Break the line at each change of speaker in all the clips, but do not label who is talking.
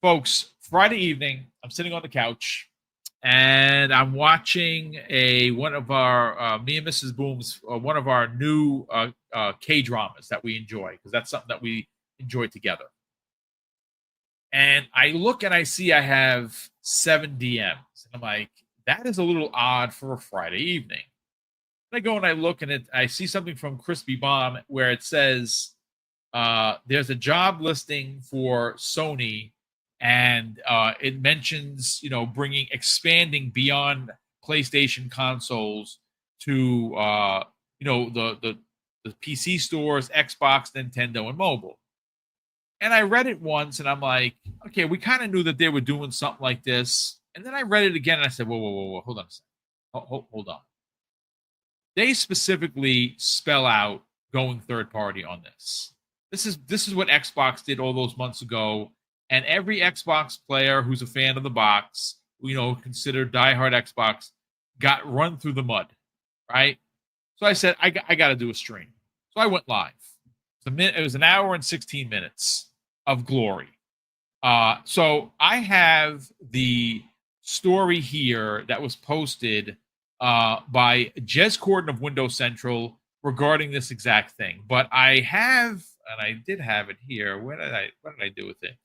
Folks, Friday evening, I'm sitting on the couch and I'm watching one of our me and Mrs. Boom's one of our new K dramas that we enjoy, because that's something that we enjoy together. And I look and I see I have 7 DMs, and I'm like, that is a little odd for a Friday evening. And I go and I look, and I see something from Crispy Bomb where it says there's a job listing for Sony, and it mentions, expanding beyond PlayStation consoles to the PC stores, Xbox, Nintendo, and mobile. And I read it once, and I'm like, okay, we kind of knew that they were doing something like this. And then I read it again, and I said, whoa, hold on a second. Hold on. They specifically spell out going third party on this. This is what Xbox did all those months ago, and every Xbox player who's a fan of the box, considered diehard Xbox, got run through the mud, right? So I said, I got to do a stream. So I went live. It was an hour and 16 minutes of glory. So I have the story here that was posted by Jez Corden of Windows Central regarding this exact thing. But I have, and I did have it here. What did I do with it?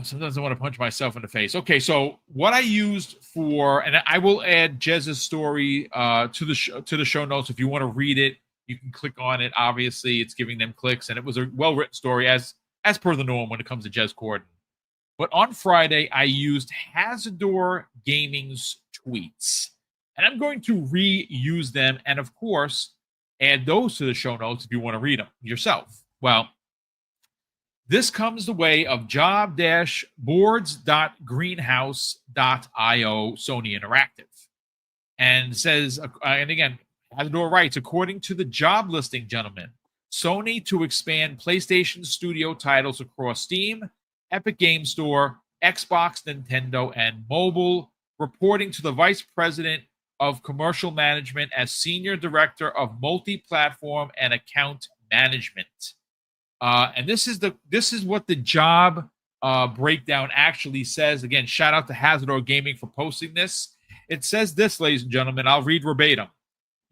Sometimes I want to punch myself in the face. Okay, so what I used for, and I will add Jez's story to the show notes if you want to read it. You can click on it. Obviously, it's giving them clicks, and it was a well-written story as per the norm when it comes to Jez Corden. But on Friday, I used Hazador Gaming's tweets, and I'm going to reuse them, and of course, add those to the show notes if you want to read them yourself. Well, this comes the way of job-boards.greenhouse.io Sony Interactive, and says, and again, Hazador writes, according to the job listing, gentlemen, Sony to expand PlayStation Studio titles across Steam, Epic Game Store, Xbox, Nintendo, and mobile, reporting to the Vice President of Commercial Management as Senior Director of Multi-Platform and Account Management. And this is what the job breakdown actually says. Again, shout out to Hazardor Gaming for posting this. It says this, ladies and gentlemen, I'll read verbatim.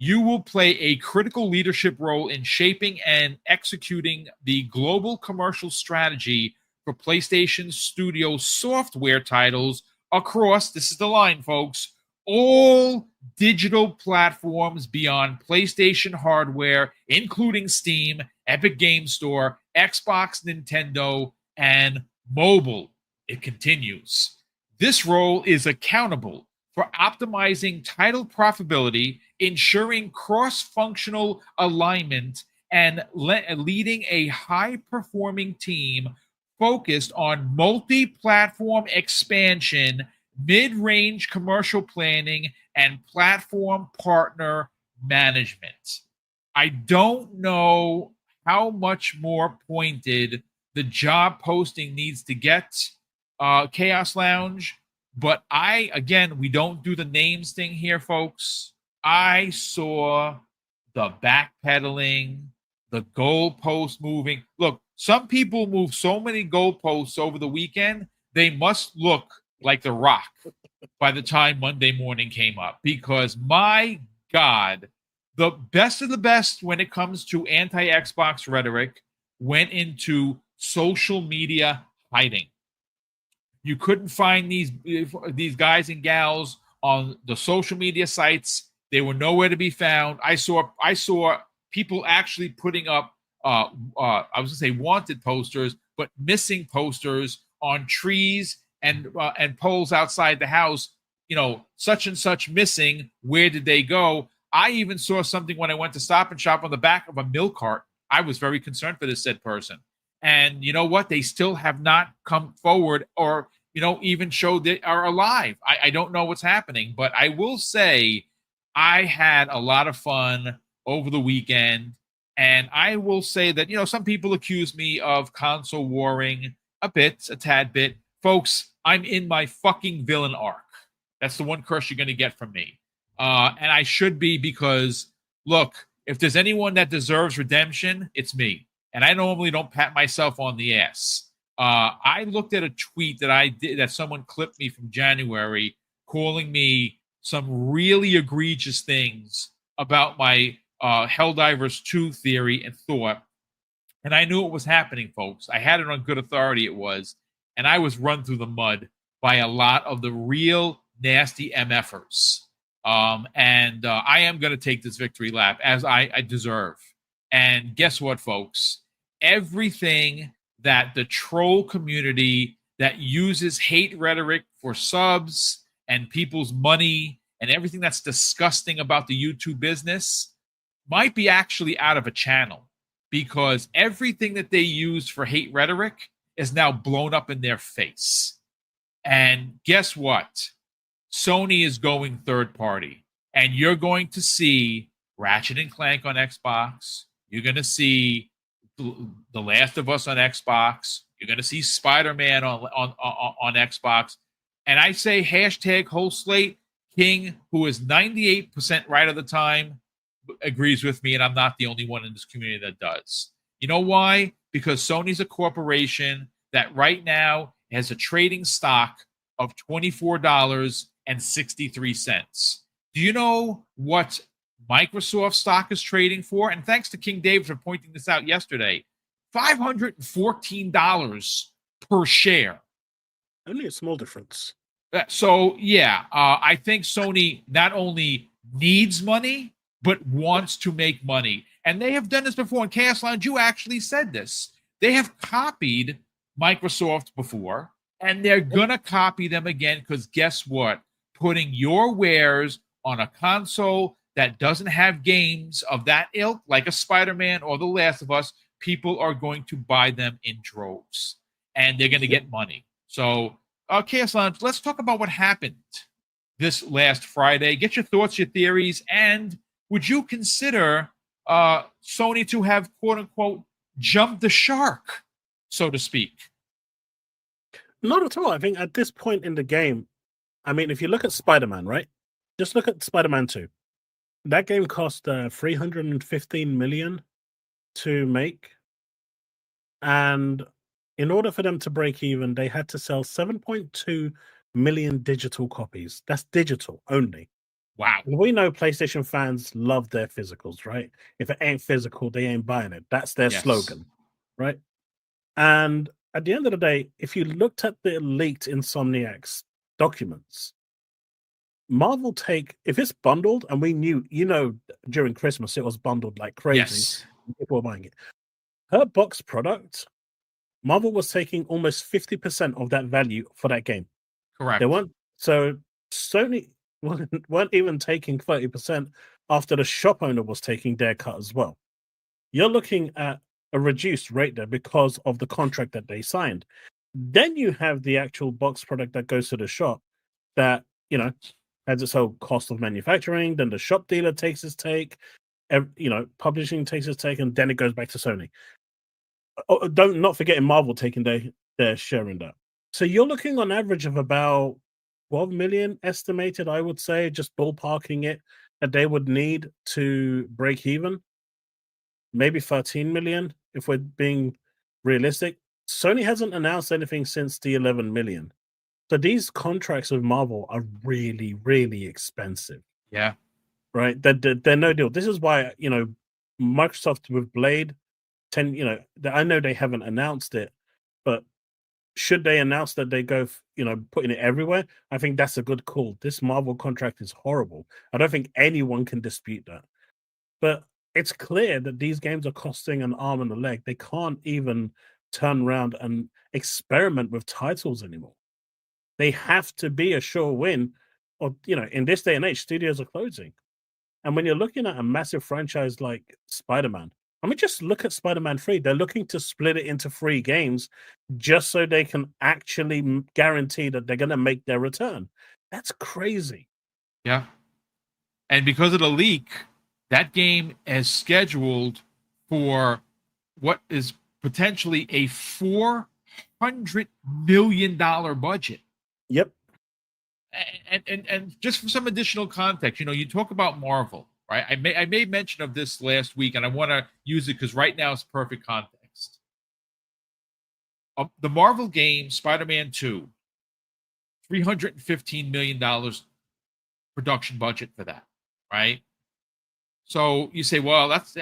You will play a critical leadership role in shaping and executing the global commercial strategy for PlayStation Studio software titles across, this is the line, folks, all digital platforms beyond PlayStation hardware, including Steam, Epic Game Store, Xbox, Nintendo, and mobile. It continues. This role is accountable for optimizing title profitability, ensuring cross-functional alignment, and leading a high-performing team focused on multi-platform expansion, mid-range commercial planning, and platform partner management. I don't know how much more pointed the job posting needs to get, Chaos Lounge, but we don't do the names thing here, folks. I saw the backpedaling, the goalpost moving. Look, some people move so many goalposts over the weekend, they must look like The Rock by the time Monday morning came up. Because, my God, the best of the best when it comes to anti-Xbox rhetoric went into social media hiding. You couldn't find these guys and gals on the social media sites. They were nowhere to be found. I saw people actually putting up I was going to say wanted posters, but missing posters on trees and poles outside the house. Such and such missing. Where did they go? I even saw something when I went to Stop and Shop on the back of a milk cart. I was very concerned for this said person. And you know what? They still have not come forward or, even showed they are alive. I don't know what's happening, but I will say I had a lot of fun over the weekend. And I will say that, some people accuse me of console warring a tad bit. Folks, I'm in my fucking villain arc. That's the one curse you're going to get from me. And I should be, because, look, if there's anyone that deserves redemption, it's me. And I normally don't pat myself on the ass. I looked at a tweet that I did that someone clipped me from January, calling me some really egregious things about my Helldivers 2 theory and thought. And I knew it was happening, folks. I had it on good authority, it was. And I was run through the mud by a lot of the real nasty MFers. And I am going to take this victory lap as I deserve. And guess what, folks? Everything that the troll community that uses hate rhetoric for subs and people's money and everything that's disgusting about the YouTube business might be actually out of a channel, because everything that they use for hate rhetoric is now blown up in their face. And guess what? Sony is going third party. And you're going to see Ratchet and Clank on Xbox. You're going to see The Last of Us on Xbox. You're going to see Spider-Man on Xbox. And I say hashtag whole slate. King, who is 98% right of the time, agrees with me, and I'm not the only one in this community that does. You know why? Because Sony's a corporation that right now has a trading stock of $24.63. Do you know what Microsoft stock is trading for? And thanks to King David for pointing this out yesterday. $514 per share.
Only a small difference.
So, yeah, I think Sony not only needs money, but wants to make money. And they have done this before. In Chaos Lounge, you actually said this. They have copied Microsoft before, and they're going to copy them again, because guess what? Putting your wares on a console that doesn't have games of that ilk, like a Spider-Man or The Last of Us, people are going to buy them in droves, and they're going to get money. So, Chaos Lounge, let's talk about what happened this last Friday. Get your thoughts, your theories, and would you consider Sony to have, quote-unquote, jumped the shark, so to speak?
Not at all. I think at this point in the game, I mean, if you look at Spider-Man, right? Just look at Spider-Man 2. That game cost $315 million to make. And in order for them to break even, they had to sell 7.2 million digital copies. That's digital only.
Wow.
We know PlayStation fans love their physicals, right? If it ain't physical, they ain't buying it. That's their slogan, right? And at the end of the day, if you looked at the leaked Insomniac's documents, Marvel if it's bundled, and we knew, during Christmas it was bundled like crazy.
Yes.
People were buying it. Her box product, Marvel was taking almost 50% of that value for that game.
Correct.
They weren't, so Sony weren't even taking 30% after the shop owner was taking their cut as well. You're looking at a reduced rate there because of the contract that they signed. Then you have the actual box product that goes to the shop that, has its whole cost of manufacturing. Then the shop dealer takes his take, publishing takes his take, and then it goes back to Sony. Not forgetting Marvel taking their share in that. So you're looking on average of about 12 million estimated, I would say, just ballparking it, that they would need to break even. Maybe 13 million, if we're being realistic. Sony hasn't announced anything since the 11 million. So these contracts with Marvel are really, really expensive.
Yeah.
Right? They're no deal. This is why, Microsoft with Blade, I know they haven't announced it, but should they announce that they go, putting it everywhere, I think that's a good call. This Marvel contract is horrible. I don't think anyone can dispute that. But it's clear that these games are costing an arm and a leg. They can't even turn around and experiment with titles anymore. They have to be a sure win, or, in this day and age, studios are closing. And when you're looking at a massive franchise like Spider-Man, just look at Spider-Man 3. They're looking to split it into 3 games just so they can actually guarantee that they're going to make their return. That's crazy.
Yeah. And because of the leak, that game is scheduled for what is potentially a $400 million budget.
Yep.
And just for some additional context, you talk about Marvel, right? I made mention of this last week, and I want to use it because right now it's perfect context. the Marvel game Spider-Man 2, $315 million production budget for that, right? So you say, well, it's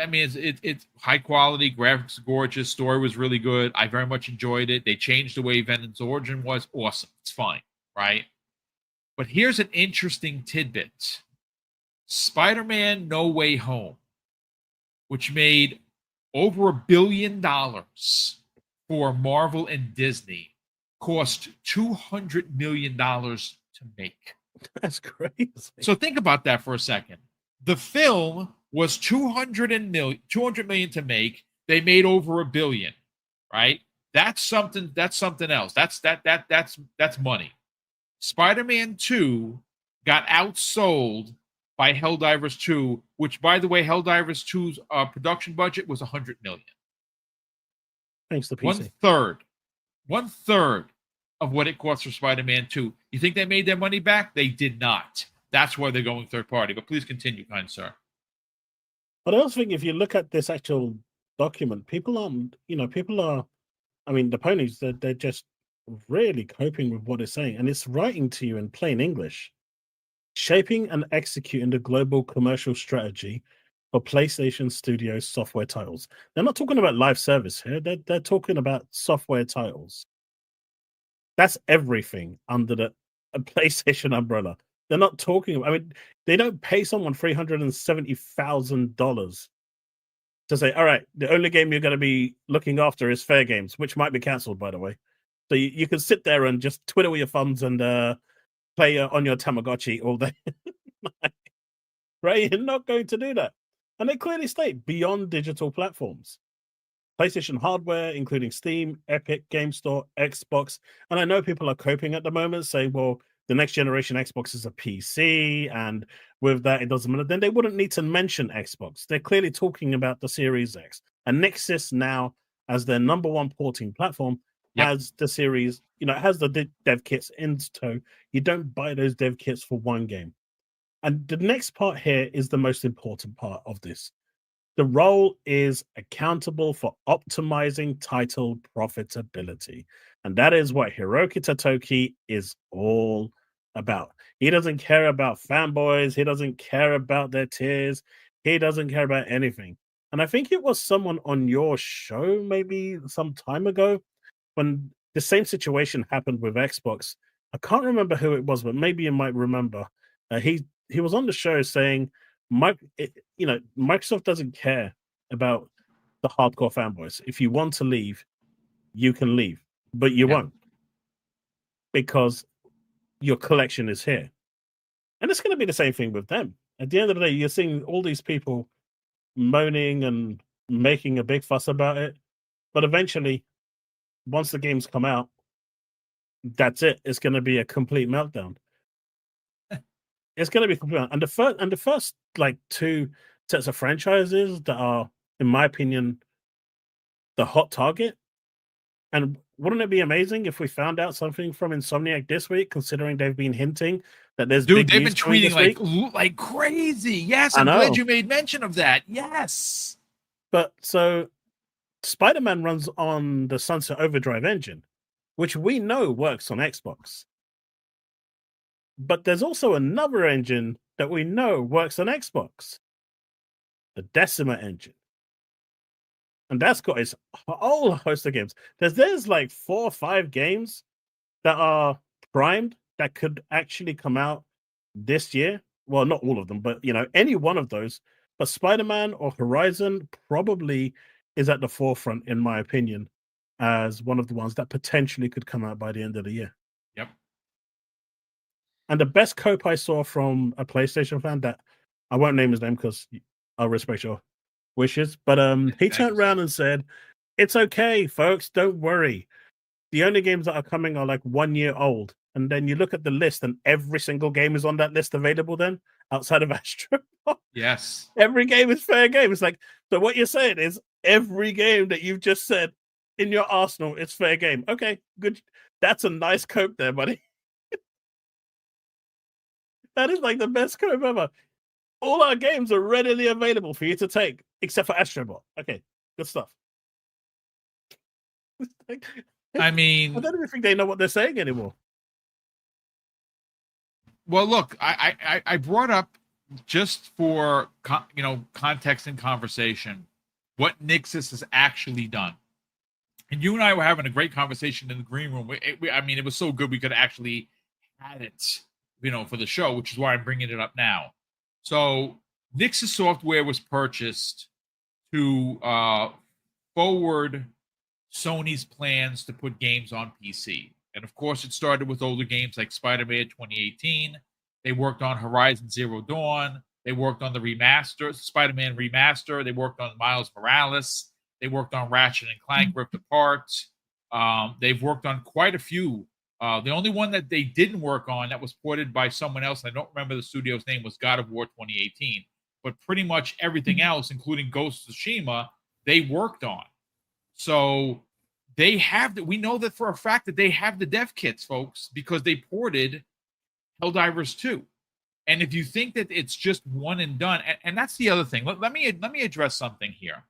high quality, graphics gorgeous, story was really good. I very much enjoyed it. They changed the way Venom's origin was. Awesome. It's fine, right? But here's an interesting tidbit. Spider-Man No Way Home, which made over $1 billion for Marvel and Disney, cost $200 million to make.
That's crazy.
So think about that for a second. The film was $200 million to make. They made over $1 billion, right? That's something else. That's money. Spider-Man 2 got outsold by Helldivers 2, which, by the way, Helldivers 2's production budget was $100 million.
Thanks to PC.
One third of what it cost for Spider-Man 2. You think they made their money back? They did not. That's why they're going third party. But please continue, kind sir.
But I also think if you look at this actual document, people are, I mean, the ponies, they're just really coping with what it's saying. And it's writing to you in plain English. Shaping and executing the global commercial strategy for PlayStation Studios software titles. They're not talking about live service here. They're talking about software titles. That's everything under the PlayStation umbrella. They're not talking about, I mean, they don't pay someone $370,000 to say, all right, the only game you're going to be looking after is Fair Games, which might be cancelled, by the way. So you can sit there and just twiddle your thumbs and play on your Tamagotchi all day. Right? You're not going to do that. And they clearly state beyond digital platforms. PlayStation hardware, including Steam, Epic, Game Store, Xbox. And I know people are coping at the moment, saying, well, the next generation Xbox is a PC, and with that, it doesn't matter. Then they wouldn't need to mention Xbox. They're clearly talking about the Series X. And Nixxes now, as their number one porting platform, has the series, has the dev kits in tow. You don't buy those dev kits for one game. And the next part here is the most important part of this. The role is accountable for optimizing title profitability. And that is what Hiroki Tatoki is all about. He doesn't care about fanboys. He doesn't care about their tiers. He doesn't care about anything. And I think it was someone on your show maybe some time ago when the same situation happened with Xbox. I can't remember who it was, but maybe you might remember. He was on the show saying, Microsoft doesn't care about the hardcore fanboys. If you want to leave, you can leave, but you won't, because your collection is here. And it's going to be the same thing with them. At the end of the day, you're seeing all these people moaning and making a big fuss about it, but eventually, once the games come out, that's it. It's going to be a complete meltdown. It's going to be complete. And the first like two sets of franchises that are, in my opinion, the hot target. And wouldn't it be amazing if we found out something from Insomniac this week, considering they've been hinting that there's
they've been tweeting like crazy. Yes, I'm glad you made mention of that. Yes.
But so Spider-Man runs on the Sunset Overdrive engine, which we know works on Xbox. But there's also another engine that we know works on Xbox, the Decima engine. And that's got its whole host of games. There's like 4 or 5 games that are primed that could actually come out this year. Well, not all of them, but any one of those. But Spider-Man or Horizon probably is at the forefront, in my opinion, as one of the ones that potentially could come out by the end of the year.
Yep.
And the best cope I saw from a PlayStation fan, that I won't name his name because I'll respect your wishes, but he turned around and said, "It's okay, folks, don't worry. The only games that are coming are like 1 year old." And then you look at the list, and every single game is on that list available then, outside of Astro.
Yes.
Every game is fair game. It's like, so what you're saying is every game that you've just said in your arsenal is fair game. Okay, good. That's a nice cope there, buddy. That is like the best cope ever. All our games are readily available for you to take, except for Astrobot. Okay, good stuff.
I
I
mean,
don't even think they know what they're saying anymore.
well, look, I brought up just for context and conversation what Nixxes has actually done. And you and I were having a great conversation in the green room. I mean, it was so good we could actually had it, for the show, which is why I'm bringing it up now. So Nixxes software was purchased to forward Sony's plans to put games on PC. And of course, it started with older games like Spider-Man 2018. They worked on Horizon Zero Dawn. They worked on the remaster, Spider-Man remaster. They worked on Miles Morales. They worked on Ratchet and Clank Ripped Apart. They've worked on quite a few. The only one that they didn't work on that was ported by someone else, and I don't remember the studio's name, was God of War 2018. But pretty much everything else, including Ghost of Tsushima, they worked on. So they have we know that for a fact that they have the dev kits, folks, because they ported Helldivers 2. And if you think that it's just one and done, and that's the other thing. Let me address something here.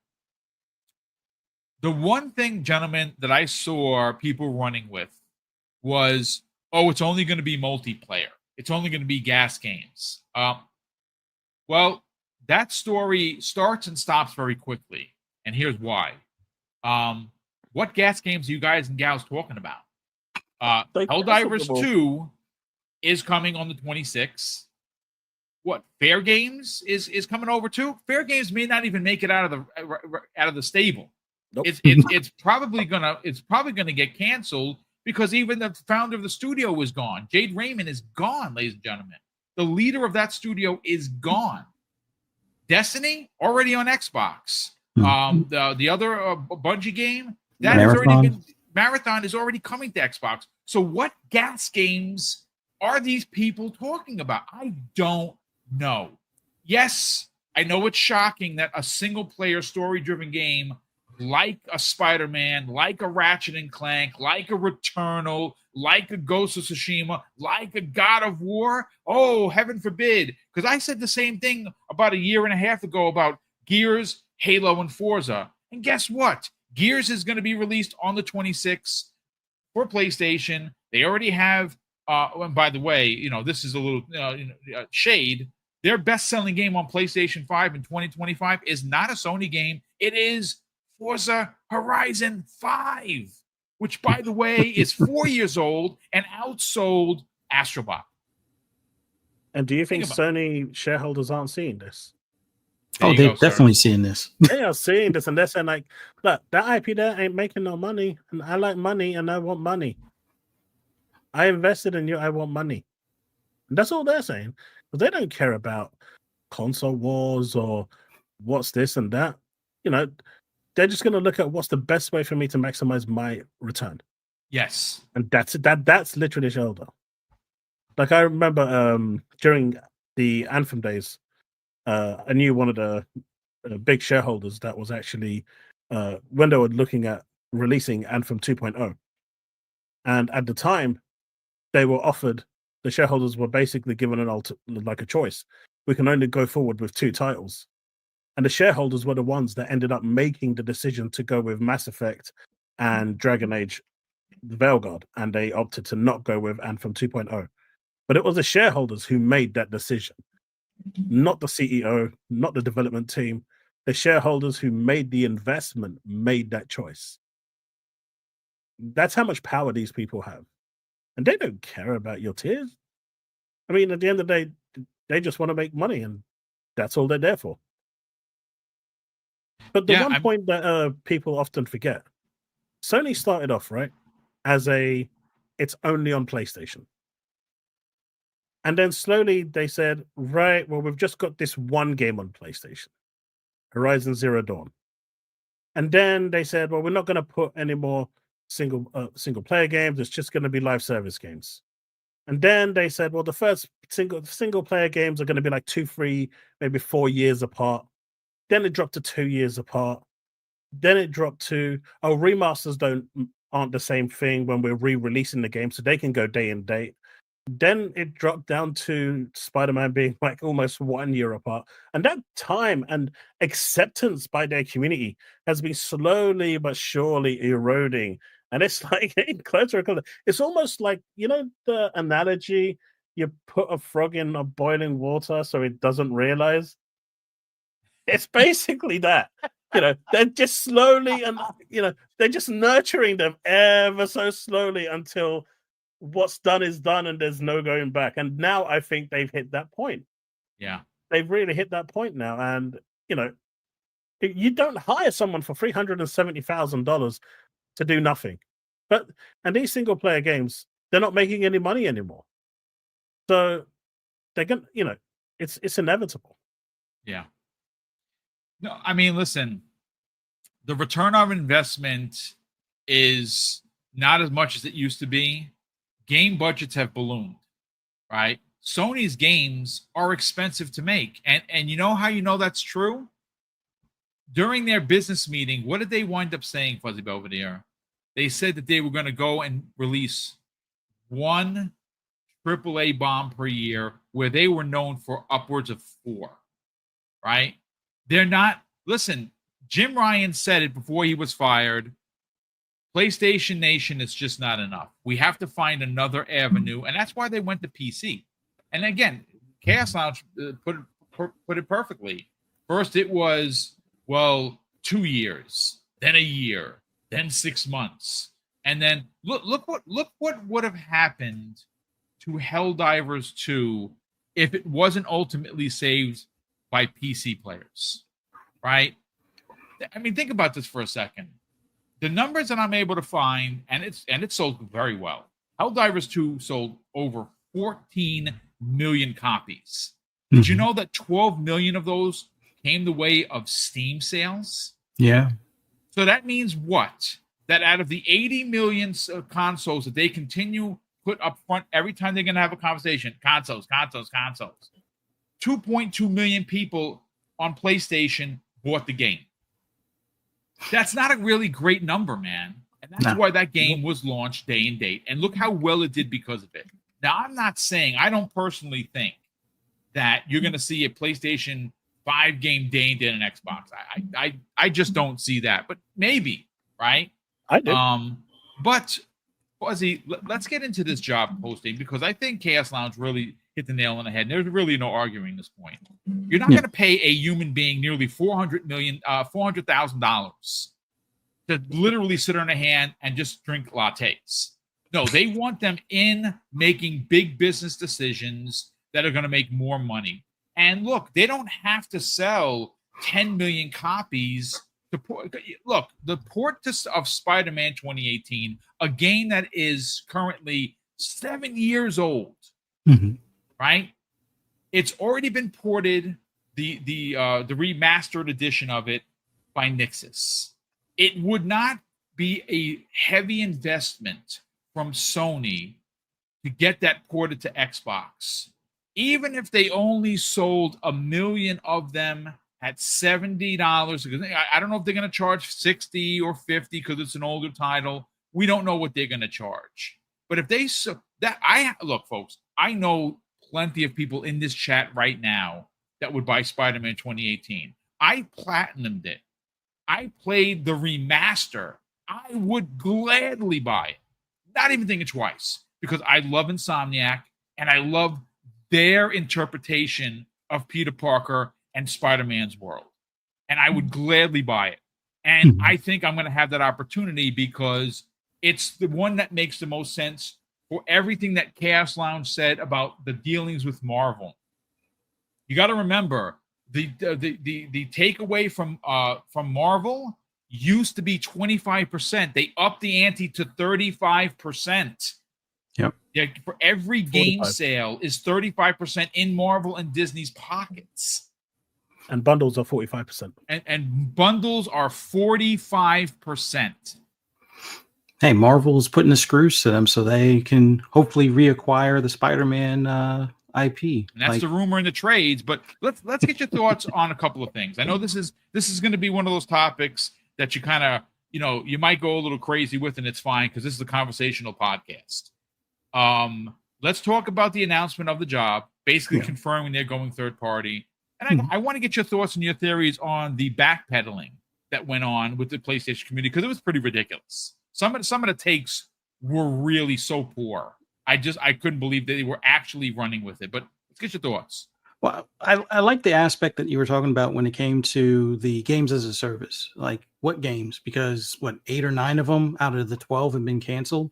The one thing, gentlemen, that I saw people running with was, oh, it's only going to be multiplayer. It's only going to be gas games. Well, that story starts and stops very quickly. And here's why. What gas games are you guys and gals talking about? Helldivers 2 is coming on the 26th. What, Fair Games is coming over too? Fair Games may not even make it out of the stable. Nope. It's probably gonna get canceled because even the founder of the studio is gone. Jade Raymond is gone, ladies and gentlemen. The leader of that studio is gone. Destiny already on Xbox. The other Bungie game that has already been Marathon is already coming to Xbox. So what gas games are these people talking about? I don't know. Yes, I know it's shocking that a single player story driven game like a Spider-Man, like a Ratchet and Clank, like a Returnal, like a Ghost of Tsushima, like a God of War. Oh, heaven forbid. Because I said the same thing about a year and a half ago about Gears, Halo, and Forza. And guess what? Gears is going to be released on the 26th for PlayStation. They already have, and by the way, this is a little shade. Their best-selling game on PlayStation 5 in 2025 is not a Sony game. It is Forza Horizon 5, which, by the way, is 4 years old and outsold Astrobot.
And do you think Sony shareholders aren't seeing this?
They're definitely seeing this.
They are seeing this, and they're saying, like, look, that IP there ain't making no money, and I like money, and I want money. I invested in you, I want money. And that's all they're saying. But they don't care about console wars or what's this and that. They're just going to look at what's the best way for me to maximize my return.
Yes.
And that's literally shareholder. Like, I remember during the Anthem days, I knew one of the big shareholders that was actually when they were looking at releasing Anthem 2.0. And at the time, they were offered, the shareholders were basically given a choice. We can only go forward with 2 titles. And the shareholders were the ones that ended up making the decision to go with Mass Effect and Dragon Age Veilguard, and they opted to not go with Anthem 2.0. But it was the shareholders who made that decision, not the CEO, not the development team. The shareholders who made the investment made that choice. That's how much power these people have. And they don't care about your tears. I mean, at the end of the day, they just want to make money, and that's all they're there for. But the point that people often forget, Sony started off, right, as it's only on PlayStation. And then slowly they said, right, well, we've just got this one game on PlayStation, Horizon Zero Dawn. And then they said, well, we're not going to put any more single player games. It's just going to be live service games. And then they said, well, the first single player games are going to be like 2, 3, maybe 4 years apart. Then it dropped to 2 years apart. Then it dropped to, remasters aren't the same thing when we're re-releasing the game, so they can go day and date. Then it dropped down to Spider-Man being like almost 1 year apart. And that time and acceptance by their community has been slowly but surely eroding And it's like getting closer and closer. It's almost like, you know, the analogy, you put a frog in a boiling water so it doesn't realize. It's basically that. You know, they're just slowly and, you know, they're just nurturing them ever so slowly until what's done is done and there's no going back. And now I think they've hit that point.
Yeah.
They've really hit that point now. And, you know, you don't hire someone for $370,000 to do nothing. And these single player games, they're not making any money anymore. So they're going to, you know, it's inevitable.
Yeah. No, I mean, listen, the return on investment is not as much as it used to be. Game budgets have ballooned, right? Sony's games are expensive to make. And you know how you know that's true? During their business meeting, what did they wind up saying, Fuzzy Belvedere? They said that they were going to go and release one AAA bomb per year, where they were known for upwards of 4, right? They're not, listen, Jim Ryan said it before he was fired. PlayStation Nation is just not enough. We have to find another avenue, and that's why they went to PC. And again, Chaos Lounge put it perfectly. First, it was 2 years, then a year, then 6 months, and then look what would have happened to Helldivers 2 if it wasn't ultimately saved by PC players, right? I mean, think about this for a second. The numbers that I'm able to find, and it sold very well. Helldivers 2 sold over 14 million copies. Did you know that 12 million of those came the way of Steam sales?
Yeah.
So that means what? That out of the 80 million consoles that they continue put up front every time they're going to have a conversation, consoles, 2.2 million people on PlayStation bought the game. That's not a really great number, man. And that's why that game was launched day and date. And look how well it did because of it. Now, I'm not saying, I don't personally think that you're going to see a PlayStation 5 game day and date on Xbox. I just don't see that. But maybe, right?
I do.
But, Fuzzy, let's get into this job posting, because I think Chaos Lounge really hit the nail on the head. And there's really no arguing this point. You're not going to pay a human being nearly $400,000 to literally sit on a hand and just drink lattes. No, they want them in making big business decisions that are going to make more money. And look, they don't have to sell 10 million copies to port. Look, the port of Spider-Man 2018, a game that is currently 7 years old, right? It's already been ported, the remastered edition of it, by Nixxes. It would not be a heavy investment from Sony to get that ported to Xbox. Even if they only sold 1 million of them at $70, because I don't know if they're going to charge 60 or 50 because it's an older title. We don't know what they're going to charge. But if they look, folks, I know plenty of people in this chat right now that would buy Spider-Man 2018. I platinumed it. I played the remaster. I would gladly buy it. Not even thinking twice, because I love Insomniac and I love their interpretation of Peter Parker and Spider-Man's world. And I would gladly buy it. And I think I'm going to have that opportunity because it's the one that makes the most sense for everything that Chaos Lounge said about the dealings with Marvel. You got to remember, the takeaway from Marvel used to be 25%. They upped the ante to 35%.
Yep.
Yeah, for every game
45.
sale is 35% in Marvel and Disney's pockets.
And bundles are 45%.
And bundles are 45%.
Hey, Marvel's putting the screws to them so they can hopefully reacquire the Spider-Man IP.
And that's the rumor in the trades. But let's get your thoughts on a couple of things. I know this is going to be one of those topics that you kind of, you might go a little crazy with, and it's fine because this is a conversational podcast. Let's talk about the announcement of the job, basically confirming they're going third party. And I want to get your thoughts and your theories on the backpedaling that went on with the PlayStation community, because it was pretty ridiculous. Some of the takes were really so poor. I couldn't believe that they were actually running with it. But let's get your thoughts.
Well, I like the aspect that you were talking about when it came to the games as a service. Like what games? Because 8 or 9 of them out of the 12 have been canceled.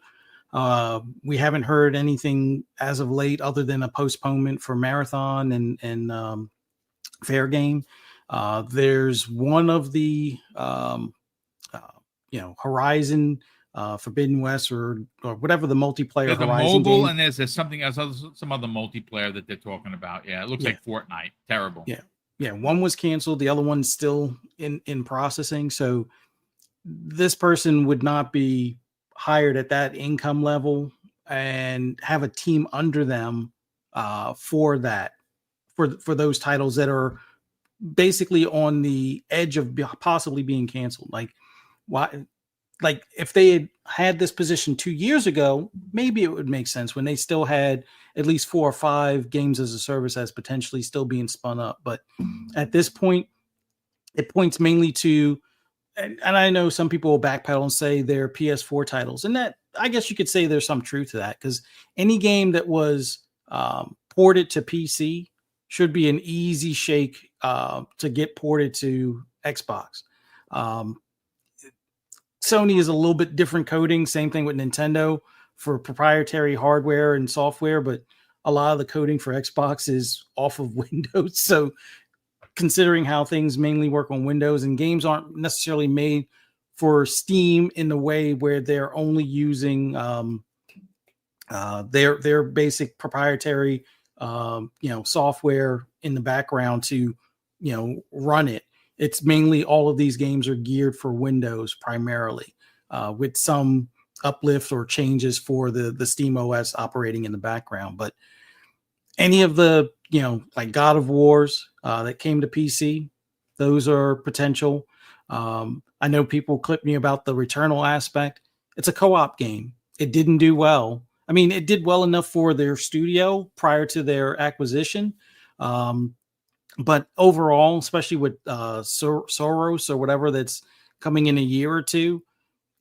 We haven't heard anything as of late other than a postponement for Marathon and Fair Game. There's one of the Horizon, Forbidden West, or whatever the multiplayer
There's
Horizon
mobile,
game.
and there's something else, some other multiplayer that they're talking about. Yeah, it looks like Fortnite. Terrible.
Yeah, one was canceled. The other one's still in processing. So this person would not be hired at that income level and have a team under them for those titles that are basically on the edge of possibly being canceled. Like, why? Like, if they had this position 2 years ago, maybe it would make sense when they still had at least 4 or 5 games as a service as potentially still being spun up. But at this point, it points mainly to, and I know some people will backpedal and say they're PS4 titles, and that, I guess you could say there's some truth to that, because any game that was ported to PC should be an easy shake to get ported to Xbox. Sony is a little bit different coding. Same thing with Nintendo for proprietary hardware and software, but a lot of the coding for Xbox is off of Windows. So considering how things mainly work on Windows, and games aren't necessarily made for Steam in the way where they're only using their basic proprietary software in the background to run it. It's mainly, all of these games are geared for Windows primarily, with some uplift or changes for the Steam OS operating in the background. But any of the, like God of Wars that came to PC, those are potential. I know people clip me about the Returnal aspect. It's a co-op game. It didn't do well. I mean, it did well enough for their studio prior to their acquisition. But overall, especially with Soros or whatever that's coming in a year or two,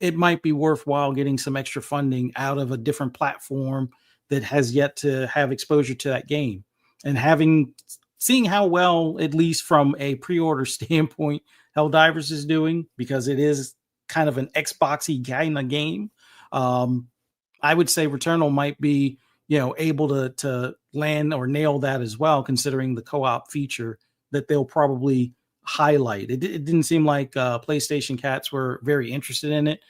it might be worthwhile getting some extra funding out of a different platform that has yet to have exposure to that game, and seeing how well, at least from a pre-order standpoint, Helldivers is doing, because it is kind of an Xboxy kind of game. I would say Returnal might be able to land or nail that as well, considering the co-op feature that they'll probably highlight. It didn't seem like PlayStation cats were very interested in it.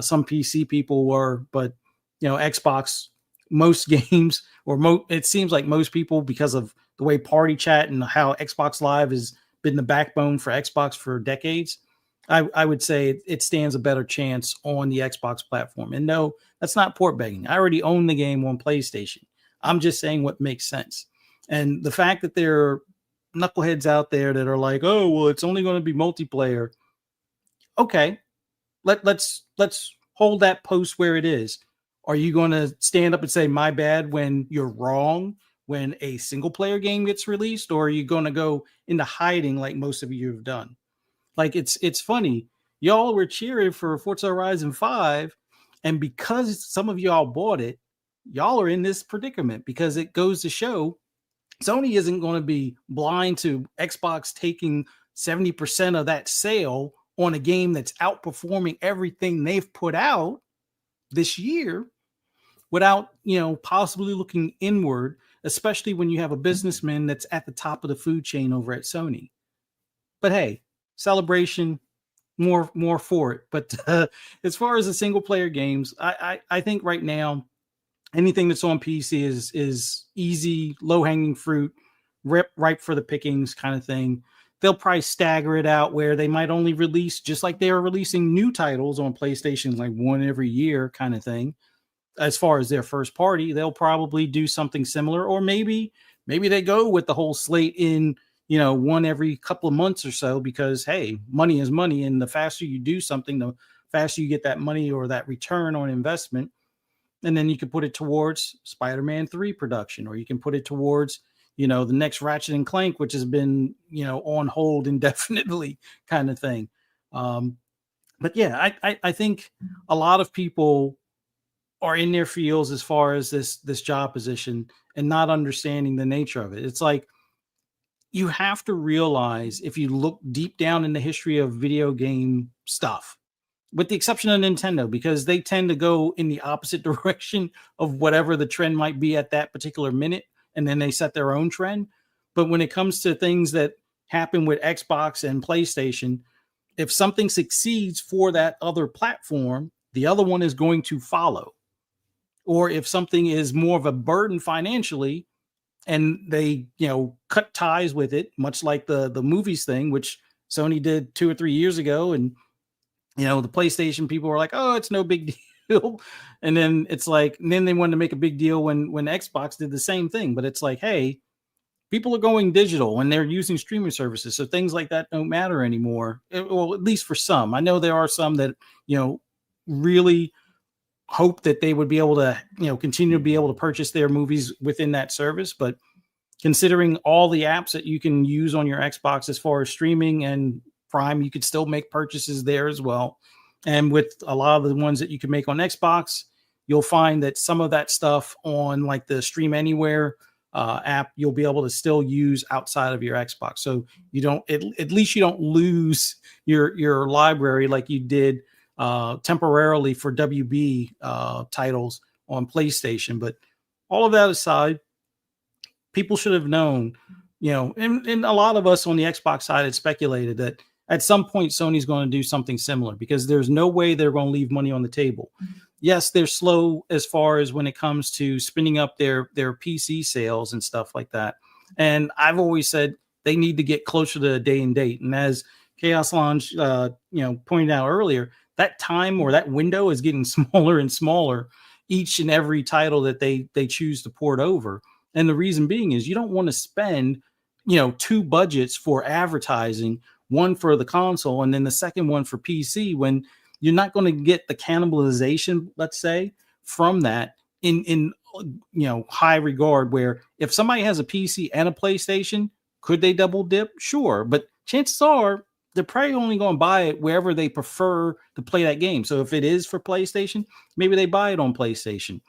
Some PC people were, but Xbox, most games, or it seems like most people, because of the way party chat and how Xbox Live has been the backbone for Xbox for decades, I would say it stands a better chance on the Xbox platform. And no, that's not port begging. I already own the game on PlayStation. I'm just saying what makes sense. And the fact that there are knuckleheads out there that are like, oh, well, it's only going to be multiplayer. Okay, let's hold that post where it is. Are you going to stand up and say my bad when you're wrong when a single player game gets released, or are you going to go into hiding like most of you have done? Like, it's funny. Y'all were cheering for Forza Horizon 5, and because some of y'all bought it, y'all are in this predicament, because it goes to show Sony isn't going to be blind to Xbox taking 70% of that sale on a game that's outperforming everything they've put out this year without, possibly looking inward, especially when you have a businessman that's at the top of the food chain over at Sony. But hey, celebration, more for it. But as far as the single player games, I think right now anything that's on PC is easy, low hanging fruit, ripe for the pickings kind of thing. They'll probably stagger it out where they might only release, just like they are releasing new titles on PlayStation, like one every year kind of thing. As far as their first party, they'll probably do something similar, or maybe they go with the whole slate in, one every couple of months or so, because hey, money is money, and the faster you do something, the faster you get that money or that return on investment. And then you can put it towards Spider-Man 3 production, or you can put it towards, the next Ratchet and Clank, which has been, on hold indefinitely kind of thing. But yeah, I think a lot of people are in their fields as far as this job position and not understanding the nature of it. It's like you have to realize, if you look deep down in the history of video game stuff, with the exception of Nintendo, because they tend to go in the opposite direction of whatever the trend might be at that particular minute, and then they set their own trend. But when it comes to things that happen with Xbox and PlayStation, if something succeeds for that other platform, the other one is going to follow. Or if something is more of a burden financially, and they cut ties with it, much like the movies thing, which Sony did 2 or 3 years ago, and the PlayStation people were like, oh, it's no big deal. And then it's like, and then they wanted to make a big deal when Xbox did the same thing. But it's like, hey, people are going digital and they're using streaming services, so things like that don't matter anymore. Well, at least for some. I know there are some that really hope that they would be able to continue to be able to purchase their movies within that service. But considering all the apps that you can use on your Xbox as far as streaming and Prime, you could still make purchases there as well. And with a lot of the ones that you can make on Xbox, you'll find that some of that stuff on like the Stream Anywhere app, you'll be able to still use outside of your Xbox. So you don't, at least you don't lose your library like you did temporarily for WB titles on PlayStation. But all of that aside, people should have known, and a lot of us on the Xbox side had speculated that at some point Sony's going to do something similar, because there's no way they're going to leave money on the table. Yes, they're slow as far as when it comes to spinning up their PC sales and stuff like that. And I've always said they need to get closer to a day and date. And as Chaos Lounge, pointed out earlier, that time or that window is getting smaller and smaller each and every title that they choose to port over. And the reason being is you don't want to spend, two budgets for advertising, one for the console and then the second one for PC, when you're not going to get the cannibalization, let's say, from that in high regard, where if somebody has a PC and a PlayStation, could they double dip? Sure. But chances are they're probably only going to buy it wherever they prefer to play that game. So if it is for PlayStation, maybe they buy it on PlayStation.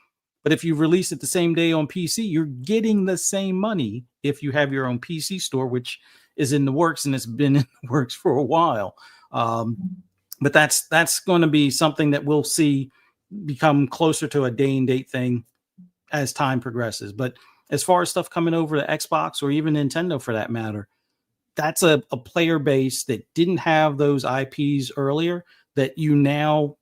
But if you release it the same day on PC, you're getting the same money if you have your own PC store, which is in the works, and it's been in the works for a while. But that's going to be something that we'll see become closer to a day and date thing as time progresses. But as far as stuff coming over to Xbox or even Nintendo for that matter, that's a player base that didn't have those IPs earlier, that you now,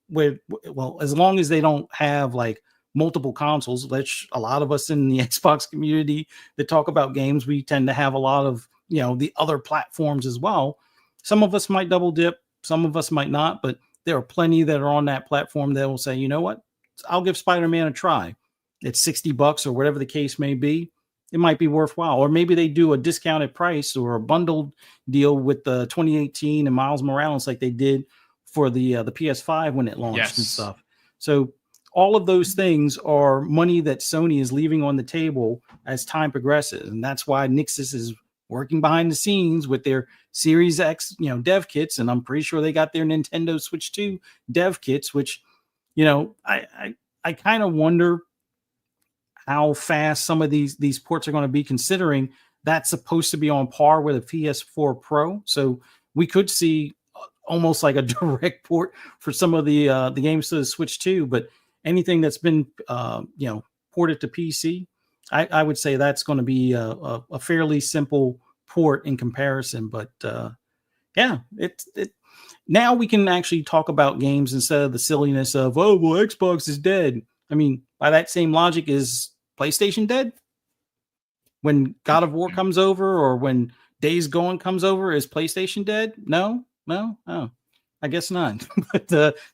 as long as they don't have like multiple consoles, which a lot of us in the Xbox community that talk about games, we tend to have a lot of, the other platforms as well. Some of us might double dip, some of us might not, but there are plenty that are on that platform that will say, you know what, I'll give Spider-Man a try. It's $60 or whatever the case may be. It might be worthwhile. Or maybe they do a discounted price or a bundled deal with the 2018 and Miles Morales, like they did for the PS5 when it launched and stuff. So all of those things are money that Sony is leaving on the table as time progresses. And that's why Nixxes is working behind the scenes with their Series X, dev kits. And I'm pretty sure they got their Nintendo Switch 2 dev kits, which, I kind of wonder how fast some of these ports are going to be, considering that's supposed to be on par with a PS4 Pro. So we could see almost like a direct port for some of the games to the Switch 2, but anything that's been ported to PC, I would say that's going to be a fairly simple port in comparison. But now we can actually talk about games instead of the silliness of, oh, well, Xbox is dead. I mean, by that same logic, is PlayStation dead? When God of War comes over, or when Days Gone comes over, is PlayStation dead? No. Oh, I guess not. But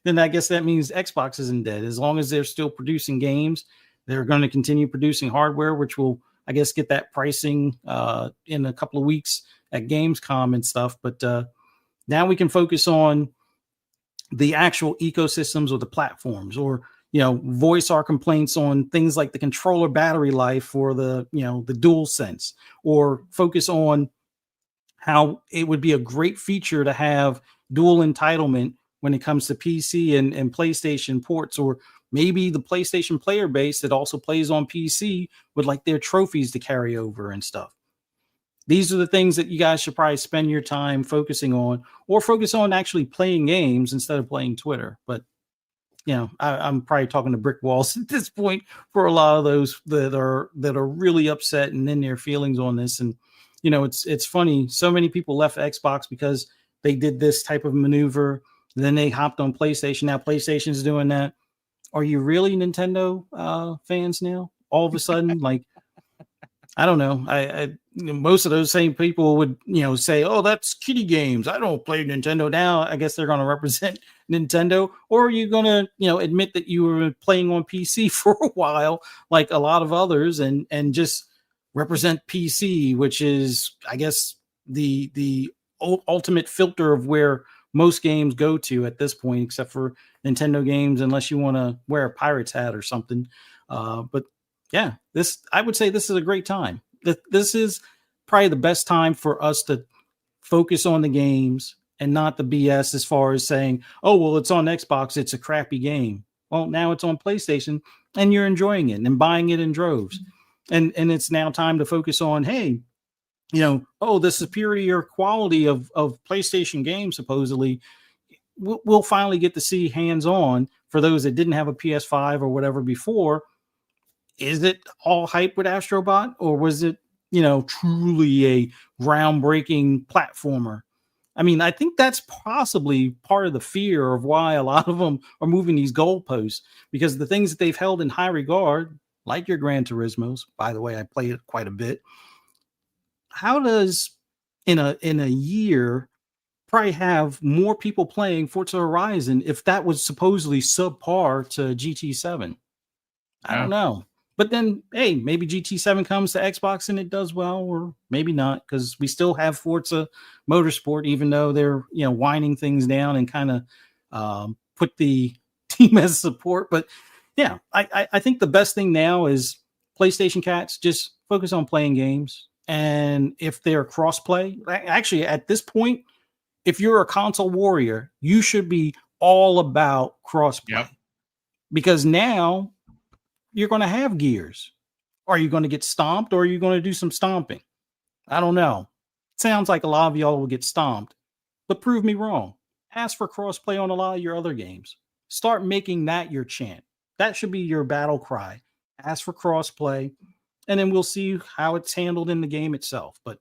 then I guess that means Xbox isn't dead. As long as they're still producing games, they're going to continue producing hardware, which will, I guess, get that pricing in a couple of weeks at Gamescom and stuff. But now we can focus on the actual ecosystems or the platforms, or voice our complaints on things like the controller battery life for the DualSense, or focus on how it would be a great feature to have dual entitlement when it comes to PC and PlayStation ports, or maybe the PlayStation player base that also plays on PC would like their trophies to carry over and stuff. These are the things that you guys should probably spend your time focusing on, or focus on actually playing games instead of playing Twitter. But I'm probably talking to brick walls at this point for a lot of those that are really upset and in their feelings on this. And it's funny. So many people left Xbox because they did this type of maneuver. Then they hopped on PlayStation. Now PlayStation's doing that. Are you really Nintendo fans now? All of a sudden, like, I don't know. I most of those same people would say, "Oh, that's kiddie games. I don't play Nintendo." Now I guess they're going to represent Nintendo. Or are you going to admit that you were playing on PC for a while, like a lot of others, and just represent PC, which is, I guess, the ultimate filter of where most games go to at this point, except for Nintendo games, unless you want to wear a pirate's hat or something. But yeah, I would say this is a great time. This is probably the best time for us to focus on the games and not the BS as far as saying, "Oh, well, it's on Xbox, it's a crappy game." Well, now it's on PlayStation and you're enjoying it and buying it in droves. And it's now time to focus on, hey, the superior quality of PlayStation games, supposedly, we'll finally get to see hands-on for those that didn't have a PS5 or whatever before. Is it all hype with Astrobot, or was it, truly a groundbreaking platformer? I mean, I think that's possibly part of the fear of why a lot of them are moving these goalposts, because the things that they've held in high regard, like your Gran Turismos, by the way, I played it quite a bit. How does in a year probably have more people playing Forza Horizon if that was supposedly subpar to GT7? I don't know. But then, hey, maybe GT7 comes to Xbox and it does well, or maybe not, because we still have Forza Motorsport, even though they're winding things down and kind of put the team as support. But yeah, I think the best thing now is PlayStation cats just focus on playing games. And if they're crossplay, actually at this point, if you're a console warrior, you should be all about crossplay.
Yep.
Because now you're going to have gears. Are you going to get stomped, or are you going to do some stomping? I don't know. Sounds like a lot of y'all will get stomped, but prove me wrong. Ask for crossplay on a lot of your other games. Start making that your chant. That should be your battle cry. Ask for crossplay, and then we'll see how it's handled in the game itself. But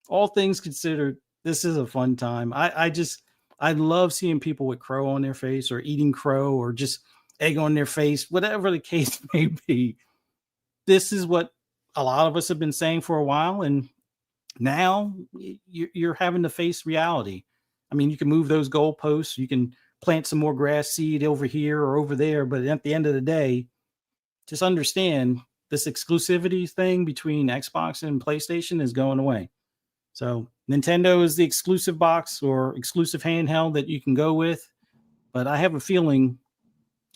all things considered, this is a fun time. I love seeing people with crow on their face, or eating crow, or just egg on their face, whatever the case may be. This is what a lot of us have been saying for a while, and now you're having to face reality. I mean, you can move those goalposts, you can plant some more grass seed over here or over there, but at the end of the day, just understand this exclusivity thing between Xbox and PlayStation is going away. So Nintendo is the exclusive box or exclusive handheld that you can go with, but I have a feeling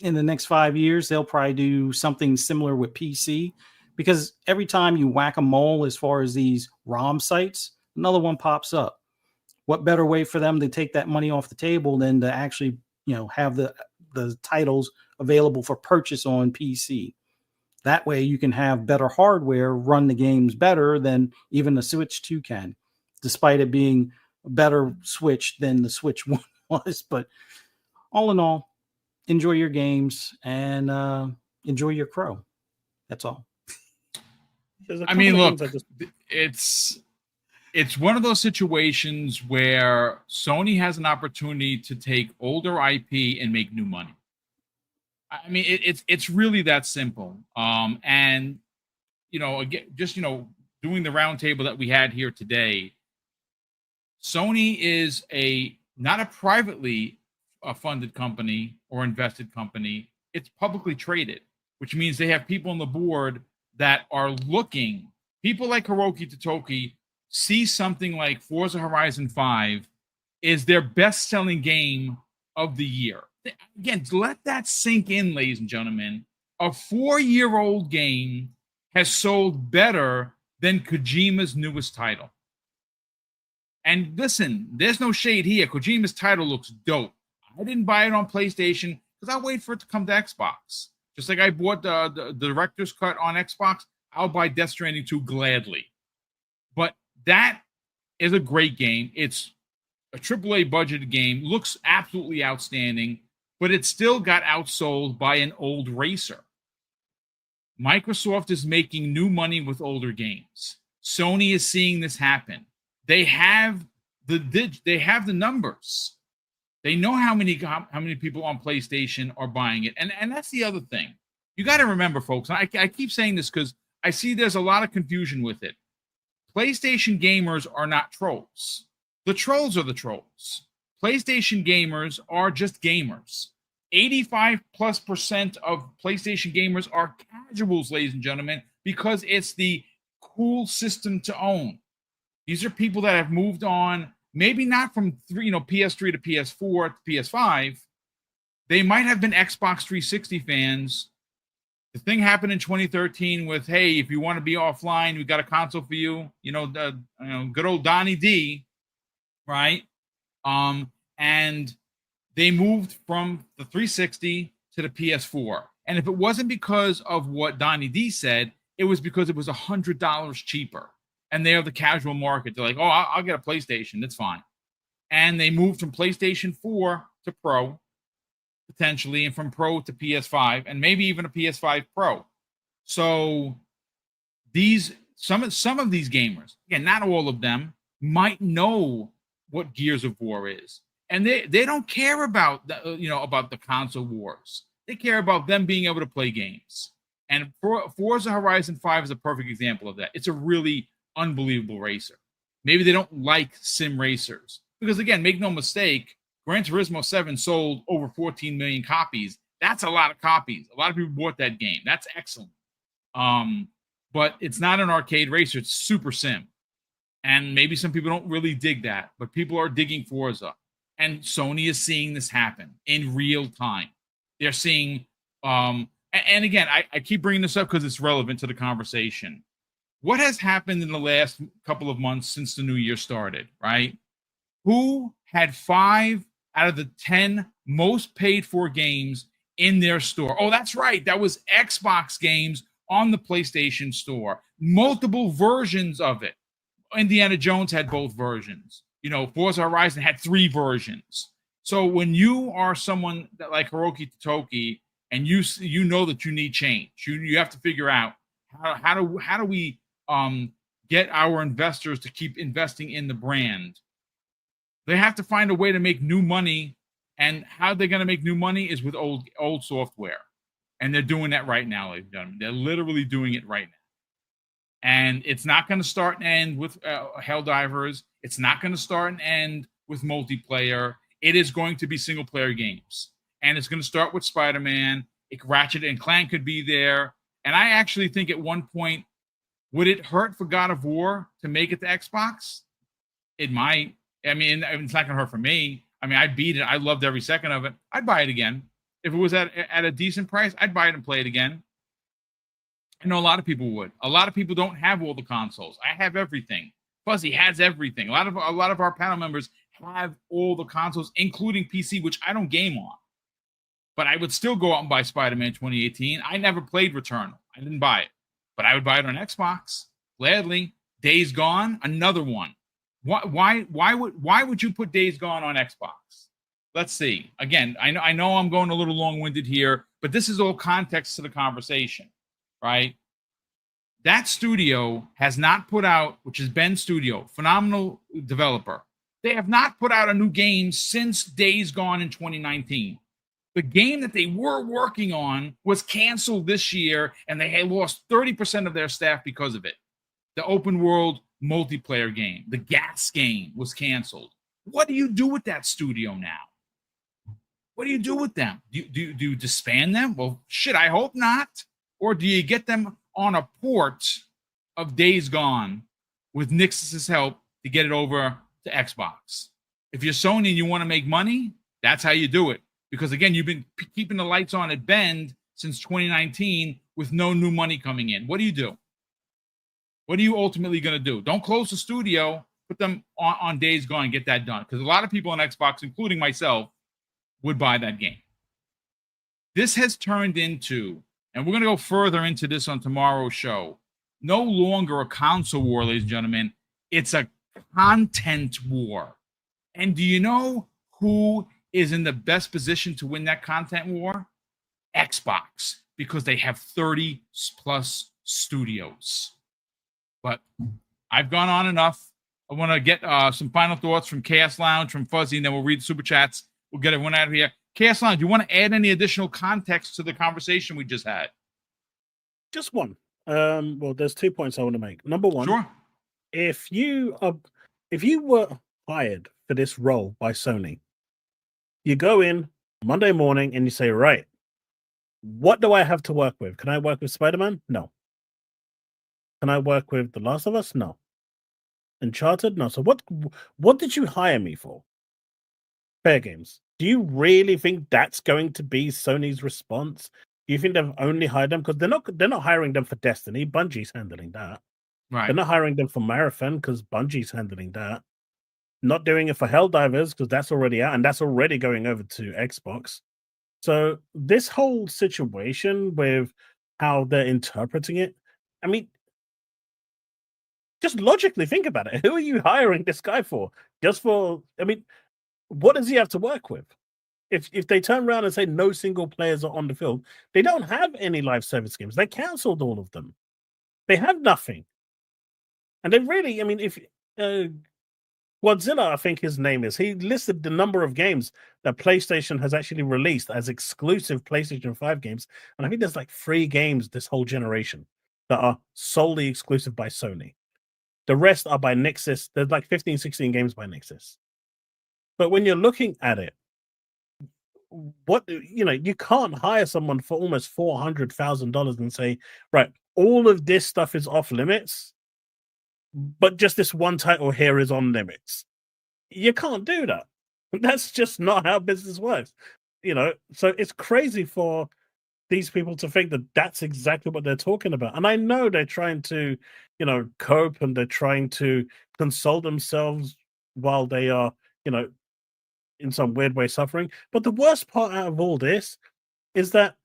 in the next 5 years, they'll probably do something similar with PC, because every time you whack a mole as far as these ROM sites, another one pops up. What better way for them to take that money off the table than to actually, have the titles available for purchase on PC? That way you can have better hardware, run the games better than even the Switch 2 can, despite it being a better Switch than the Switch 1 was. But all in all, enjoy your games and enjoy your crow. That's all.
I mean, look, it's one of those situations where Sony has an opportunity to take older IP and make new money. I mean, it's really that simple. And again, just doing the roundtable that we had here today, Sony is not a privately funded company or invested company. It's publicly traded, which means they have people on the board that are looking. People like Hiroki Totoki see something like Forza Horizon 5 is their best-selling game of the year. Again, let that sink in, ladies and gentlemen. A 4-year-old game has sold better than Kojima's newest title. And listen, there's no shade here. Kojima's title looks dope. I didn't buy it on PlayStation because I'll wait for it to come to Xbox. Just like I bought the director's cut on Xbox, I'll buy Death Stranding 2 gladly. But that is a great game. It's a AAA budgeted game, looks absolutely outstanding, but it still got outsold by an old racer. Microsoft is making new money with older games. Sony is seeing this happen. They have the numbers. They know how many people on PlayStation are buying it. And that's the other thing. You got to remember, folks, I keep saying this because I see there's a lot of confusion with it. PlayStation gamers are not trolls. The trolls are the trolls. PlayStation gamers are just gamers. 85%+ of PlayStation gamers are casuals, ladies and gentlemen, because it's the cool system to own. These are people that have moved on, maybe not from PS3 to PS4 to PS5. They might have been Xbox 360 fans. The thing happened in 2013 with, hey, if you want to be offline, we got a console for you. Good old Donnie D, right? And they moved from the 360 to the PS4. And if it wasn't because of what Donnie D said, it was because it was $100 cheaper. And they are the casual market. They're like, oh, I'll get a PlayStation. That's fine. And they moved from PlayStation 4 to Pro, potentially, and from Pro to PS5, and maybe even a PS5 Pro. So some of these gamers, again, not all of them, might know what Gears of War is. And they don't care about about the console wars. They care about them being able to play games. And Forza Horizon 5 is a perfect example of that. It's a really unbelievable racer. Maybe they don't like sim racers. Because again, make no mistake, Gran Turismo 7 sold over 14 million copies. That's a lot of copies. A lot of people bought that game. That's excellent. But it's not an arcade racer. It's super sim. And maybe some people don't really dig that, but people are digging Forza. And Sony is seeing this happen in real time. They're seeing, and again, I keep bringing this up because it's relevant to the conversation. What has happened in the last couple of months since the new year started, right? Who had 5 out of the 10 most paid for games in their store? Oh, that's right. That was Xbox games on the PlayStation Store. Multiple versions of it. Indiana Jones had both versions. Forza Horizon had 3 versions. So when you are someone that like Hiroki Totoki and you know that you need change, you have to figure out how do we get our investors to keep investing in the brand. They have to find a way to make new money, and how they're going to make new money is with old software, and they're doing that right now, ladies and gentlemen. They're literally doing it right now. And it's not going to start and end with Helldivers. It's not going to start and end with multiplayer. It is going to be single-player games. And it's going to start with Spider-Man. Ratchet and Clank could be there. And I actually think at one point, would it hurt for God of War to make it to Xbox? It might. I mean, it's not going to hurt for me. I mean, I beat it. I loved every second of it. I'd buy it again. If it was at a decent price, I'd buy it and play it again. I know a lot of people would. A lot of people don't have all the consoles. I have everything. Fuzzy has everything. A lot of our panel members have all the consoles, including PC, which I don't game on. But I would still go out and buy Spider-Man 2018. I never played Returnal. I didn't buy it. But I would buy it on Xbox gladly. Days Gone, another one. Why would you put Days Gone on Xbox? Let's see. Again, I know I'm going a little long-winded here, but this is all context to the conversation, right? That studio has not put out, which is Ben Studio, phenomenal developer. They have not put out a new game since Days Gone in 2019. The game that they were working on was canceled this year, and they had lost 30% of their staff because of it. The open world multiplayer game, the Gas game, was canceled. What do you do with that studio now? What do you do with them? Do you disband them? Well, shit, I hope not. Or do you get them on a port of Days Gone with Nixxes' help to get it over to Xbox? If you're Sony and you want to make money, that's how you do it. Because, again, you've been keeping the lights on at Bend since 2019 with no new money coming in. What do? What are you ultimately going to do? Don't close the studio. Put them on Days Gone and get that done. Because a lot of people on Xbox, including myself, would buy that game. This has turned into, and we're going to go further into this on tomorrow's show, no longer a console war, ladies and gentlemen. It's a content war. And do you know who is in the best position to win that content war? Xbox, because they have 30 plus studios. But I've gone on enough. I want to get some final thoughts from Chaos Lounge, from Fuzzy, and then we'll read the super chats. We'll get everyone out of here. Chaos Lounge, do you want to add any additional context to the conversation we just had?
Just one. Well, there's 2 points I want to make. Number one,
Sure.
if you were hired for this role by Sony, you go in Monday morning and you say, right, what do I have to work with? Can I work with Spider-Man? No. Can I work with The Last of Us? No. Uncharted? No. So what did you hire me for? Fair games. Do you really think that's going to be Sony's response? Do you think they've only hired them because they're not hiring them for Destiny? Bungie's handling that.
Right.
They're not hiring them for Marathon because Bungie's handling that. Not doing it for Helldivers because that's already out and that's already going over to Xbox. So this whole situation with how they're interpreting it, I mean, just logically think about it. Who are you hiring this guy for? Just for, I mean, what does he have to work with? If they turn around and say no single players are on the field, they don't have any live service games. They canceled all of them. They have nothing. And they really, I mean, if Godzilla, I think his name is, he listed the number of games that PlayStation has actually released as exclusive PlayStation 5 games. And I think there's like 3 games this whole generation that are solely exclusive by Sony. The rest are by Nixxes. There's like 15, 16 games by Nixxes. But when you're looking at it, you can't hire someone for almost $400,000 and say, right, all of this stuff is off limits, but just this one title here is on limits. You can't do that. That's just not how business works. So it's crazy for these people to think that that's exactly what they're talking about. And I know they're trying to, cope and they're trying to console themselves while they are, in some weird way suffering. But the worst part out of all this is that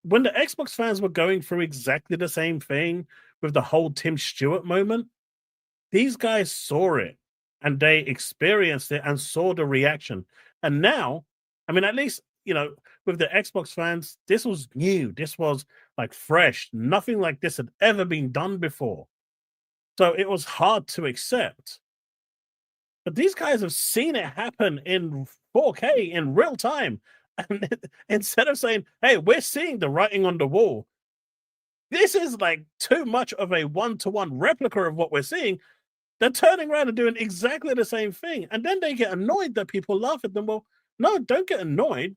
when the Xbox fans were going through exactly the same thing with the whole Tim Stewart moment, these guys saw it and they experienced it and saw the reaction. And now, I mean, at least, with the Xbox fans, this was new. This was like fresh. Nothing like this had ever been done before. So it was hard to accept. But these guys have seen it happen in 4K in real time. And instead of saying, hey, we're seeing the writing on the wall, this is like too much of a one-to-one replica of what we're seeing. They're turning around and doing exactly the same thing. And then they get annoyed that people laugh at them. Well, no, don't get annoyed.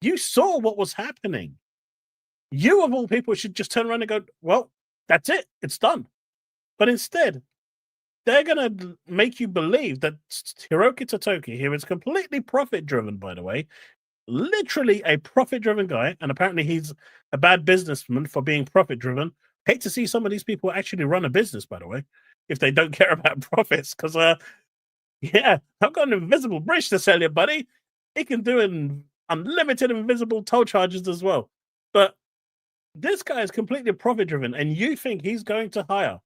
You saw what was happening. You, of all people, should just turn around and go, well, that's it. It's done. But instead, they're going to make you believe that Hiroki Totoki here is completely profit-driven, by the way. Literally a profit-driven guy. And apparently he's a bad businessman for being profit-driven. Hate to see some of these people actually run a business, by the way, if they don't care about profits. Because, I've got an invisible bridge to sell you, buddy. It can do an unlimited invisible toll charges as well. But this guy is completely profit-driven. And you think he's going to hire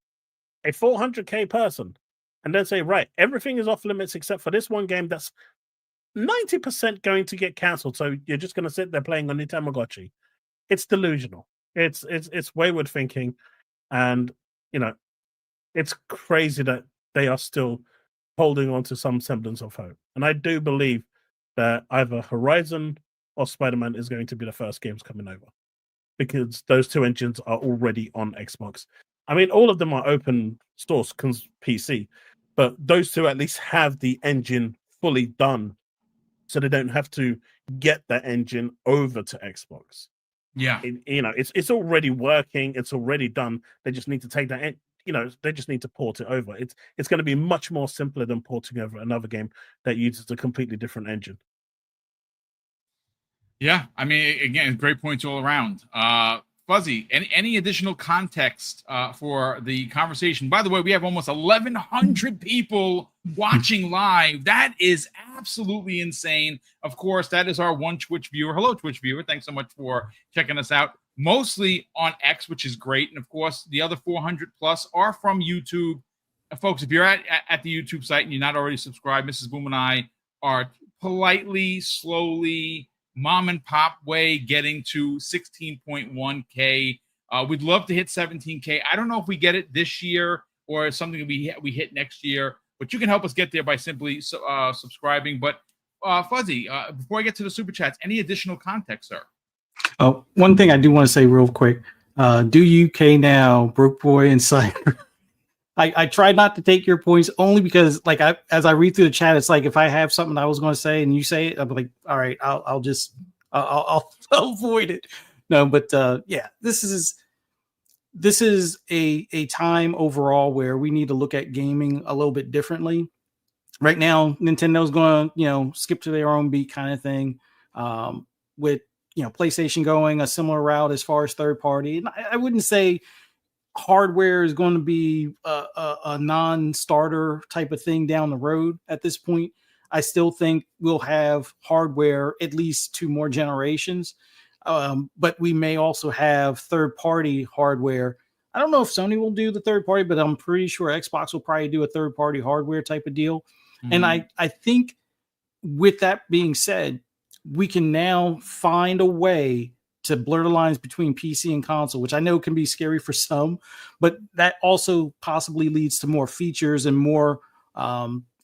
a 400K person and then say, right, everything is off limits except for this one game that's 90% going to get cancelled. So you're just going to sit there playing on your Tamagotchi. It's delusional. It's wayward thinking. And, it's crazy that they are still holding on to some semblance of hope. And I do believe that either Horizon or Spider-Man is going to be the first games coming over because those 2 engines are already on Xbox. I mean, all of them are open source PC, but those 2 at least have the engine fully done, so they don't have to get that engine over to Xbox.
Yeah,
it's already working, it's already done. They just need to take that, they just need to port it over. It's going to be much more simpler than porting over another game that uses a completely different engine.
Yeah, I mean, again, great points all around. Fuzzy, any additional context for the conversation? By the way, we have almost 1,100 people watching live. That is absolutely insane. Of course, that is our one Twitch viewer. Hello, Twitch viewer. Thanks so much for checking us out. Mostly on X, which is great. And of course, the other 400 plus are from YouTube. Folks, if you're at the YouTube site and you're not already subscribed, Mrs. Boom and I are politely, slowly, mom and pop way getting to 16.1K. We'd love to hit 17K. I don't know if we get it this year or something we hit next year, but you can help us get there by simply subscribing. But Fuzzy, before I get to the super chats, any additional context, sir?
Oh, one thing I do want to say real quick. Do UK now, Broke Boy Insider. I tried not to take your points only because, like, as I read through the chat, it's like if I have something I was going to say and you say it, I'm like, all right, I'll avoid it. No, but yeah, this is a time overall where we need to look at gaming a little bit differently. Right now, Nintendo's going to skip to their own beat kind of thing, with PlayStation going a similar route as far as third party. And I wouldn't say hardware is going to be a non-starter type of thing down the road at this point. I still think we'll have hardware at least 2 more generations, but we may also have third-party hardware. I don't know if Sony will do the third-party, but I'm pretty sure Xbox will probably do a third-party hardware type of deal. Mm-hmm. And I think with that being said, we can now find a way to blur the lines between PC and console, which I know can be scary for some, but that also possibly leads to more features and more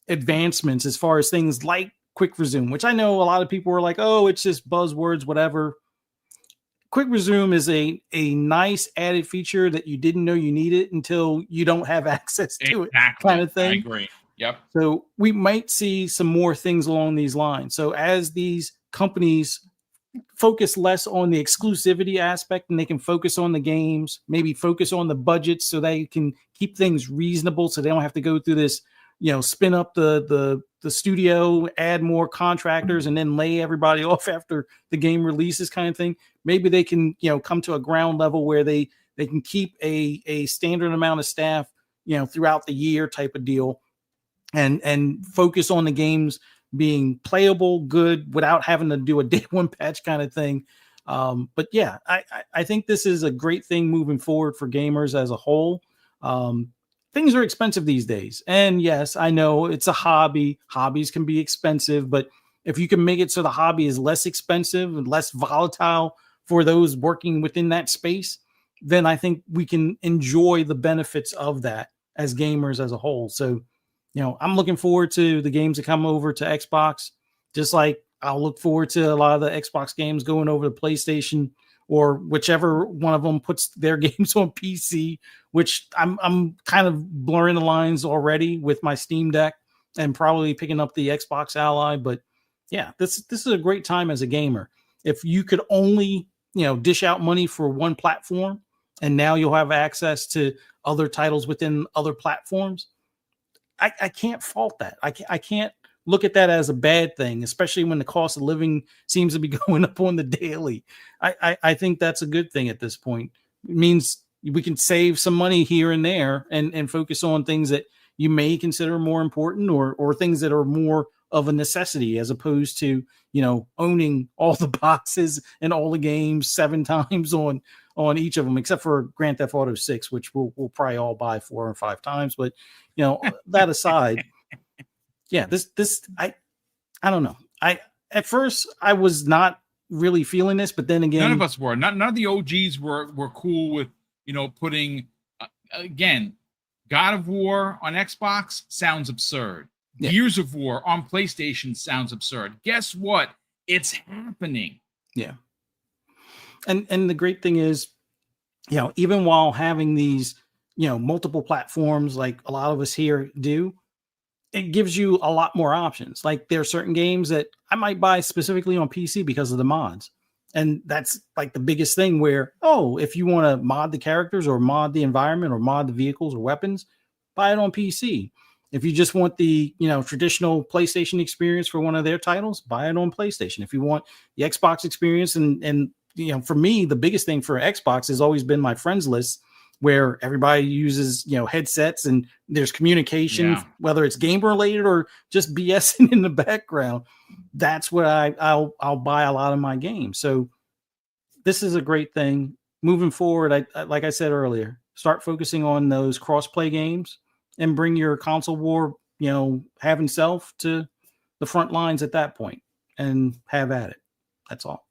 advancements as far as things like Quick Resume, which I know a lot of people were like, oh, it's just buzzwords, whatever. Quick Resume is a nice added feature that you didn't know you needed until you don't have access to it, kind of thing.
I agree. Yep.
So we might see some more things along these lines. So as these companies focus less on the exclusivity aspect and they can focus on the games, maybe focus on the budgets so they can keep things reasonable so they don't have to go through this, spin up the studio, add more contractors, and then lay everybody off after the game releases kind of thing. Maybe they can, come to a ground level where they can keep a standard amount of staff, throughout the year type of deal and focus on the games being playable, good, without having to do a day one patch kind of thing. But yeah, I think this is a great thing moving forward for gamers as a whole. Things are expensive these days. And yes, I know it's a hobby. Hobbies can be expensive, but if you can make it so the hobby is less expensive and less volatile for those working within that space, then I think we can enjoy the benefits of that as gamers as a whole. So, I'm looking forward to the games that come over to Xbox, just like I'll look forward to a lot of the Xbox games going over to PlayStation or whichever one of them puts their games on PC, which I'm kind of blurring the lines already with my Steam Deck and probably picking up the Xbox Ally. But yeah, this is a great time as a gamer. If you could only, dish out money for one platform and now you'll have access to other titles within other platforms, I can't fault that. I can't look at that as a bad thing, especially when the cost of living seems to be going up on the daily. I think that's a good thing at this point. It means we can save some money here and there and focus on things that you may consider more important or things that are more of a necessity as opposed to, owning all the boxes and all the games 7 times on each of them, except for Grand Theft Auto 6, which we'll probably all buy 4 or 5 times. But, that aside, yeah, this I don't know. At first I was not really feeling this, but then again,
none of us were. None of the OGs were cool with, putting again, God of War on Xbox sounds absurd. Yeah. Gears of War on PlayStation sounds absurd. Guess what? It's happening.
Yeah. And the great thing is, even while having these, multiple platforms like a lot of us here do, it gives you a lot more options. Like there are certain games that I might buy specifically on PC because of the mods. And that's like the biggest thing where, if you want to mod the characters or mod the environment or mod the vehicles or weapons, buy it on PC. If you just want the, traditional PlayStation experience for one of their titles, buy it on PlayStation. If you want the Xbox experience and for me, the biggest thing for Xbox has always been my friends list, where everybody uses, headsets and there's communication,
Yeah.
whether it's game related or just BSing in the background. That's what I'll buy a lot of my games. So this is a great thing. Moving forward, I like I said earlier, start focusing on those cross-play games and bring your console war, having self to the front lines at that point and have at it. That's all.